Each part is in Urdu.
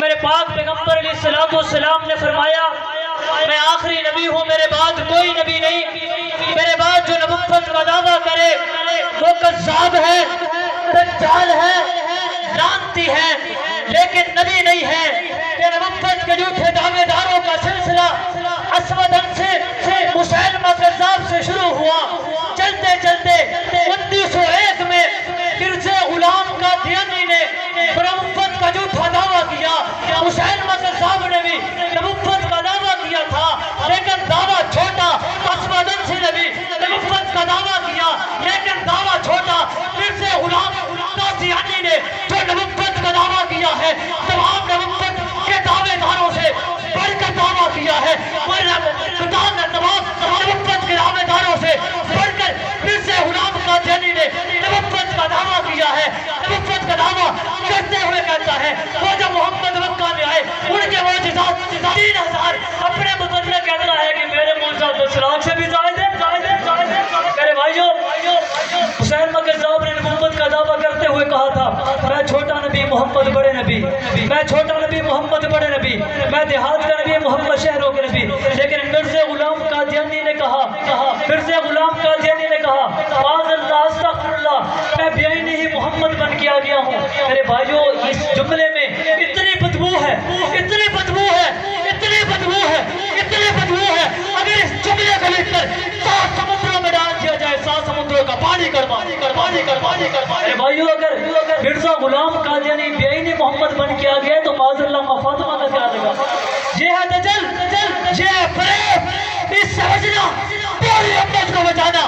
میرے پاک پیغمبر علیہ السلام نے فرمایا میں آخری نبی ہوں، میرے بعد کوئی نبی نہیں، میرے بعد جو نبوت کا دعویٰ کرے وہ کذاب ہے، دجال ہے، لعنتی ہے، لیکن نبی نہیں ہے۔ یہ نبوت کے جھوٹے دعوے داروں کا سلسلہ اسود سے مسیلمہ کذاب سے شروع ہوا، چلتے چلتے 1901 میں مرزا غلام قادیانی نے نبوت کا جھوٹا دعویٰ کیا۔ مسیلمہ کذاب نے بھی نبوت کا دعویٰ کیا تھا، لیکن دعویٰ چھوٹا۔ اسود نے بھی نبوت کا دعویٰ کیا، لیکن دعویٰ چھوٹا۔ مرزا غلام قادیانی نے جو نبوت کا دعویٰ کیا ہے، تمام نبوت کے دعوے داروں سے بڑھ کر دعویٰ کیا ہے۔ تمام نبوت کے دعوے داروں سے بڑھ کر مرزا غلام قادیانی نے نبوت کا دعویٰ کیا ہے۔ نبوت کا دعویٰ کرتے ہوئے کہتا ہے وہ جب محمد مکہ میں آئے ان کے معجزات 3000 اپنے متعلق کہتا ہے کہ میرے معجزات 10 لاکھ سے بھی زائد ہے۔ میرے بھائیوں، مسیلمہ کذاب نے نبوت کا دعویٰ کرتے ہوئے کہا تھا میں چھوٹا نبی محمد بڑے نبی، میں چھوٹا نبی محمد بڑے نبی، میں دیہات کا نبی محمد شہروں کے نبی۔ لیکن مرزا غلام قادیانی نے کہا معاذ اللہ استغفر اللہ، میں بے عینی ہی محمد بن کے آ گیا ہوں۔ میرے بھائیوں، اس جملے میں اتنی بدبو ہے، اتنی بدبو ہے، اتنی بدبو ہے، اتنی بدبو ہے، اگر اس جملے کو لکھ کر 7 سمندروں میں ڈال دیا جائے، 7 سمندروں کا پانی کر میرے بھائیوں، اگر مرزا غلام قادیانی بے عینی محمد بن کے آ گیا تو معاذ اللہ فاطمہ کا کیا لگا؟ یہ ہے دجل، یہ ہے فریب، اس سے بچنا، پوری امت کو بچانا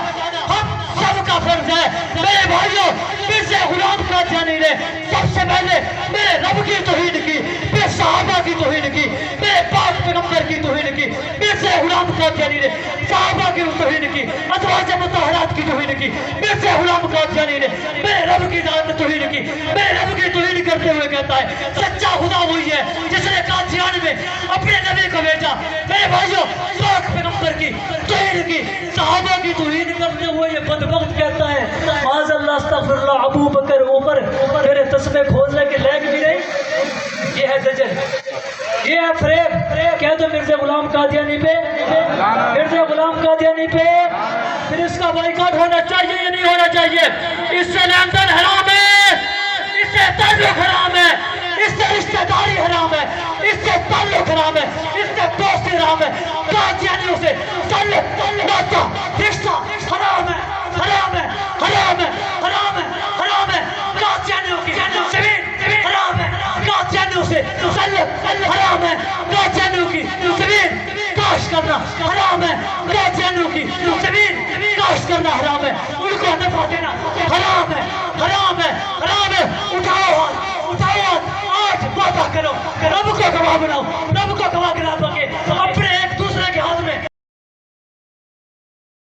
ہم سب کا فرض ہے۔ میرے بھائیوں، مرزا غلام قادیانی نے سب سے پہلے میرے رب کی توہین کی، میرے صحابہ کی توہین کی، میرے پاک پیغمبر کی توہین کی۔ مرزا غلام قادیانی نے صحابہ کی توہین کی، ازواج مطہرات کی توہین کی۔ مرزا غلام قادیانی نے میرے رب کی ذات توہین کی، میرے رب کی توہین کرتے ہوئے کہتا ہے سچا خدا وہی ہے جس نے قادیان میں اپنے نبی کو بھیجا۔ میرے بھائیوں، پاک پیغمبر کی توہین کی، صحابہ کی توہین کرتے ہوئے یہ بدبخت کہتا ہے معاذ اللہ استغفر اللہ، ابو بکر عمر تیرے تسبیح کھولنے کے لائق بھی نہیں۔ یہ ہے دجل، یہ ہے فریب۔ کہہ دو مرزا غلام قادیانی پہ، مرزا غلام قادیانی پہ پھر اس کا بائیکاٹ ہونا چاہیے یا نہیں ہونا چاہیے؟ اس سے لین دین حرام ہے، اس سے تعلق حرام ہے، اس سے رشتہ داری حرام ہے، اس سے تعلق حرام ہے، اس سے دوستی حرام ہے۔ قادیانیوں سے تعلق، ناطہ، رشتہ حرام ہے، حرام ہے، حرام ہے، حرام ہے، حرام ہے۔ قادیانیوں کی زمین حرام ہے، قادیانیوں سے تعلق حرام ہے، قادیانیوں کی زمین کاشت کرنا حرام ہے، قادیانیوں کی زمین کاشت کرنا حرام ہے، ان کو نفع دینا حرام ہے، حرام ہے، حرام ہے۔ اٹھاؤ ہاتھ، آج وعدہ کرو، رب کو گواہ بناؤ، رب کو گواہ بناؤ۔